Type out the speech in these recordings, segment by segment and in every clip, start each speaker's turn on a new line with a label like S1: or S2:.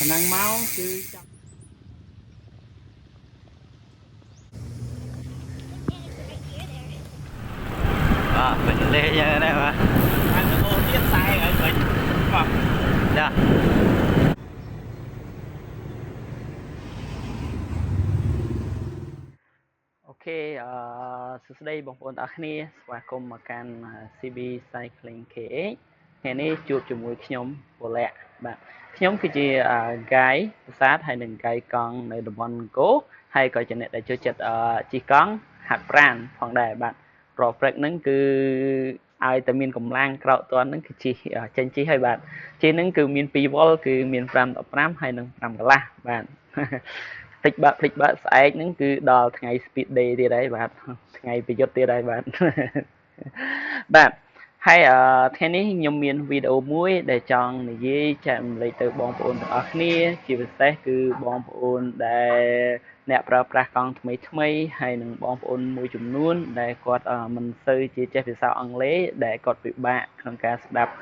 S1: năng máu cứ
S2: mình lê như thế này mà
S1: ăn nó ô tiếp sai ở mình vâng
S2: dạ ok សួស្តីបងប្អូនទាំងអស់គ្នាស្វាគមន៍មកកាន់ CB Cycling KH ថ្ងៃនេះជួបជាមួយខ្ញុំពលៈបាទខ្ញុំគឺជា guide ប្រាសាទហើយនិង guide កង់នៅតំបន់អង្គរហើយក៏ជាអ្នកដែលចូលចិត្តជិះកង់ហាត់ប្រាណផងដែរបាទប្រព្រឹកហ្នឹងគឺឲ្យតែមានកម្លាំងក្រោកទាន់ហ្នឹងគឺជិះចេញជិះហើយបាទជិះហ្នឹងគឺមាន2វ៉ុលគឺមាន5 15ហើយនិង5កន្លះបាទភ្លេចបើកស្អែកហ្នឹងគឺដល់ថ្ងៃ speed day ទៀតហើយបាទថ្ងៃប្រយុទ្ធទៀតហើយបាទបាទហើយថ្ងៃនេះខ្ញុំមានវីដេអូមួយដែលចង់និយាយចែករំលែកទៅបងប្អូនទាំងអស់គ្នាជាពិសេសគឺបងប្អូនដែលអ្នកប្រើប្រាស់កង់ថ្មីហើយនិងបងប្អូនមួយចំនួនដែលគាត់មិនសូវជាចេះភាសាអង់គ្លេសដែលគាត់ពិបាកក្នុងការស្ដាប់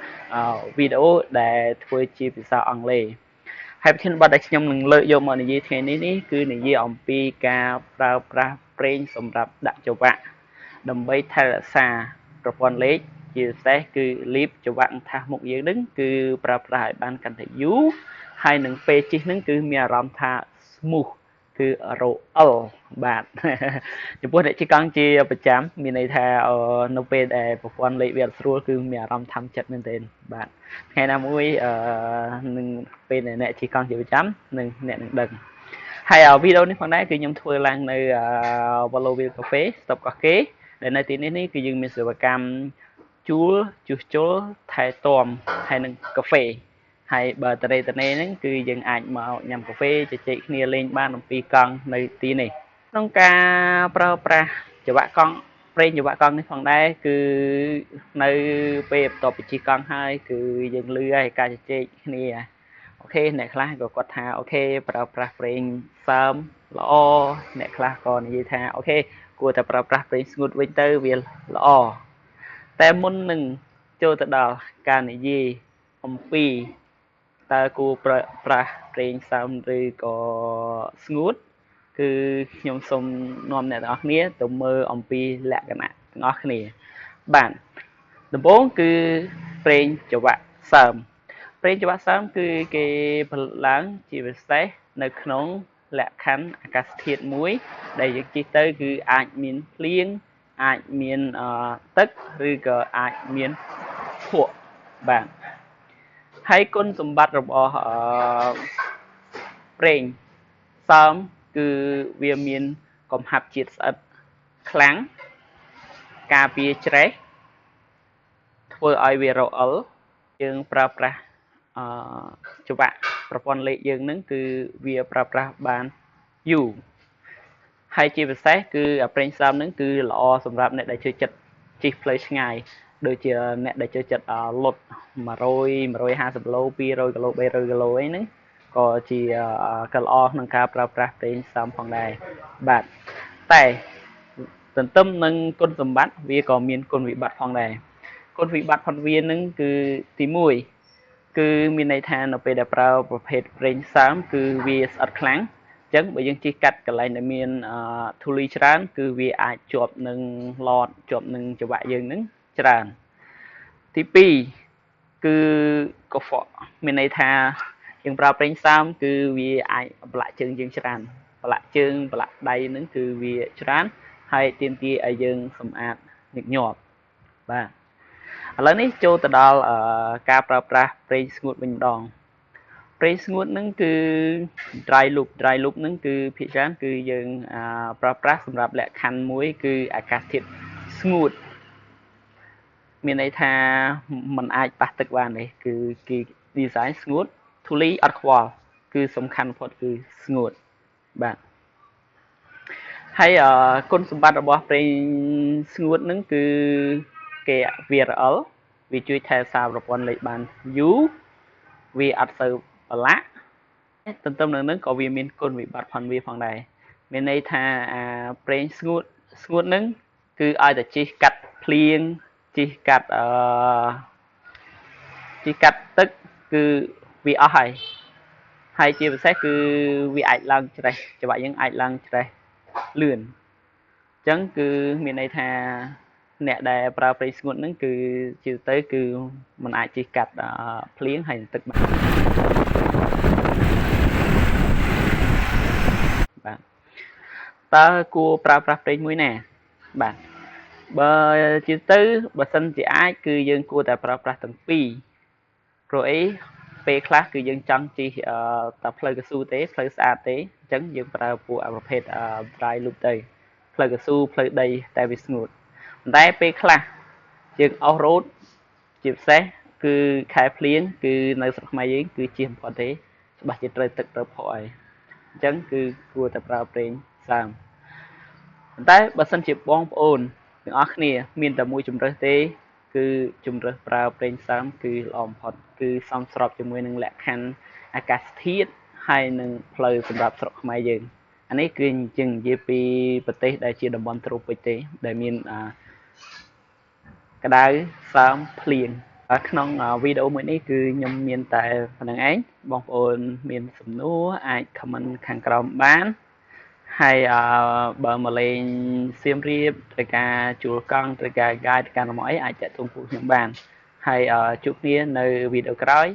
S2: វីដេអូដែលធ្វើជាភាសាអង់គ្លេសហើយប្រធានបទដែលខ្ញុំនឹងលើកយកមកនិយាយថ្ងៃនេះគឺនិយាយអំពីការប្រើប្រាស់ប្រេងសម្រាប់ដាក់ច្រវាក់ដើម្បីថែរក្សាប្រព័ន្ធលេខជាពិសេសគឺលីបច្រវាក់ថាសមុខយើងនឹងគឺប្រើប្រាស់ឲ្យបានកាន់តែយូរហើយនឹងពេលជិះនឹងគឺមានអារម្មណ៍ថា smooth គឺរអិលបាទចំពោះអ្នកជិះកង់ជាប្រចាំមានន័យថានៅពេលដែលប្រព័ន្ធលេខវាអត់ស្រួលគឺមានអារម្មណ៍ថាំចិត្តមែនទែនបាទថ្ងៃណាមួយនឹងពេលដែលអ្នកជិះកង់ជាប្រចាំនឹងអ្នកនឹងដឹងហើយវីដេអូនេះផងដែរគឺខ្ញុំធ្វើឡើងនៅ Valoville Cafe Stop កោះកេរដែលនៅទីនេះគឺយើងមានសេវាកម្មជួលជួសជុលថែទាំហើយនឹងកាហ្វេហើយបើតរេហ្នឹងគឺយើងអាចមកញ៉ាំកាហ្វេជជែកគ្នាលេងបានអំពីកង់នៅទីនេះក្នុងការប្រើប្រាស់ច្រវាក់កង់ប្រេងច្រវាក់កង់នេះផងដែរគឺនៅពេលបន្ទាប់ពីជិះកង់ហើយគឺយើងលឺហើយការជជែកគ្នាអូខេអ្នកខ្លះក៏គាត់ថាអូខេប្រើប្រាស់ប្រេងសើមល្អអ្នកខ្លះក៏និយាយថាអូខេគួរតែប្រើប្រាស់ប្រេងស្ងួតវិញទៅវាល្អតែមុននឹងចូលទៅដល់ការនិយាយអំពីតើគួរប្រើប្រាស់ប្រេងសើមឬក៏ស្ងួតគឺខ្ញុំសូមនាំអ្នកទាំងអស់គ្នាទៅមើលអំពីលក្ខណៈទាំងអស់គ្នាបាទដំបូងគឺប្រេងច្រវាក់សើមប្រេងច្រវាក់សើមគឺគេផលិតឡើងជាពិសេសនៅក្នុងលក្ខខណ្ឌអាកាសធាតុមួយដែលយើងជិះទៅគឺអាចមានភ្លៀងអាចមានទឹកឬក៏អាចមានភក់បាទហើយគុណសម្បត្តិរបស់ប្រេងសើមគឺវាមានកំហាប់ជាតិស្អិតខ្លាំងការពារច្រេះធ្វើឲ្យវារអិលយើងប្រើប្រាស់ច្រវាក់ប្រព័ន្ធលេខយើងនឹងគឺវាប្រើប្រាស់បានយូរហើយជាពិសេសគឺប្រេងសើមនឹងគឺល្អសម្រាប់អ្នកដែលចូលចិត្តជិះផ្លូវឆ្ងាយដូចជាអ្នកដែលចូលចិត្តលុត100 150គីឡូ200គីឡូ300គីឡូអីហ្នឹងក៏ជាក៏ល្អក្នុងការប្រើប្រាស់ប្រេងសើមផងដែរបាទតែទន្ទឹមនឹងគុណសម្បត្តិវាក៏មានគុណវិបត្តិផងដែរគុណវិបត្តិផងវានឹងគឺទី1គឺមានន័យថានៅពេលដែលប្រើប្រភេទប្រេងសើមគឺវាស្អិតខ្លាំងអញ្ចឹងបើយើងជិះកាត់កន្លែងដែលមានធូលីច្រើនគឺវាអាចជាប់នឹងឡតជាប់នឹងច្រវាក់យើងនឹងច្រើនទី2គឺកខ្វក់មានន័យថាយើងប្រើប្រេងសើមគឺវាអាចប្រឡាក់ជើងយើងច្រើនប្រឡាក់ជើងប្រឡាក់ដៃនឹងគឺវាច្រើនហើយទាមទារឲ្យយើងសម្អាតញឹកញាប់បាទឥឡូវនេះចូលទៅដល់ការប្រើប្រាស់ប្រេងស្ងួតវិញម្ដងប្រេងស្ងួតហ្នឹងគឺ dry loop ហ្នឹងគឺភាគច្រើនគឺយើងប្រើប្រាស់សម្រាប់លក្ខខណ្ឌមួយគឺអាកាសធាតុស្ងួតមានន័យថាมันអាចប៉ះទឹកបានទេគឺគេ design ស្ងួតធូលីអត់ខ្វល់គឺសំខាន់បំផុតគឺស្ងួតបាទហើយគុណសម្បត្តិរបស់ប្រេងស្ងួតហ្នឹងគឺគេវារអិលវាជួយថែរក្សាប្រព័ន្ធលេខបានយូរវាអត់សូវប្រឡាក់ទន្ទឹមនឹងនឹងក៏វាមានគុណវិបត្តិផងវាផងដែរមានន័យថាប្រេងស្ងួតហ្នឹងគឺឲ្យតែជិះកាត់ភ្លៀងជិះកាត់ទឹកគឺវាអស់ហើយ ហើយជាពិសេសគឺវាអាចឡើងច្រេះច្បាប់យើងអាចឡើងច្រេះលឿនអញ្ចឹងគឺមានន័យថាអ្នកដែលប្រើប្រេងស្ងួតហ្នឹងគឺជាទៅគឺมันអាចជិះកាត់ភ្លៀងហើយទឹកបានបាទតើគួរប្រើប្រាស់ប្រេងមួយណាបាទបើជាទៅបើសិនជាអាចគឺយើងគួរតែប្រើប្រាស់ទាំងពីរព្រោះអីពេលខ្លះគឺយើងចង់ជិះតែផ្លូវកស៊ូទេផ្លូវស្អាតទេអញ្ចឹងយើងប្រើពួកប្រភេទ dry loop ទៅផ្លូវកស៊ូផ្លូវដីតែវាស្ងួតប៉ុន្តែពេលខ្លះយើង off road ជាពិសេសគឺខែភ្លៀងគឺនៅស្រុកខ្មែរយើងគឺជិះបំផុតទេច្បាស់ជាត្រូវទឹកត្រូវភក់ហើយអញ្ចឹងគឺគួរតែប្រើប្រេងសើមប៉ុន្តែបើសិនជាបងប្អូនទាំងអស់គ្នាមានតែមួយជំរើសទេគឺជំរើសប្រើប្រេងសើមគឺល្អបំផុតគឺសមស្របជាមួយនឹងលក្ខខណ្ឌអាកាសធាតុហើយនឹងផ្លូវសម្រាប់ស្រុកខ្មែរយើងអានេះគឺយើងនិយាយពីប្រទេសដែលជាតំបន់ត្រូពិចទេដែលមានក្តៅសើមភ្លៀងក្នុងវីដេអូមួយនេះគឺខ្ញុំមានតែប៉ុណ្្នឹងឯងបងប្អូនមានសំណួរអាច comment ខាងក្រោមបានហើយបើមកលេងសៀមរាបត្រូវការជួលកង់ត្រូវការ guide ត្រូវការរំអីអាចតាក់ទងពួកខ្ញុំបានហើយជួបគ្នានៅវីដេអូក្រោយ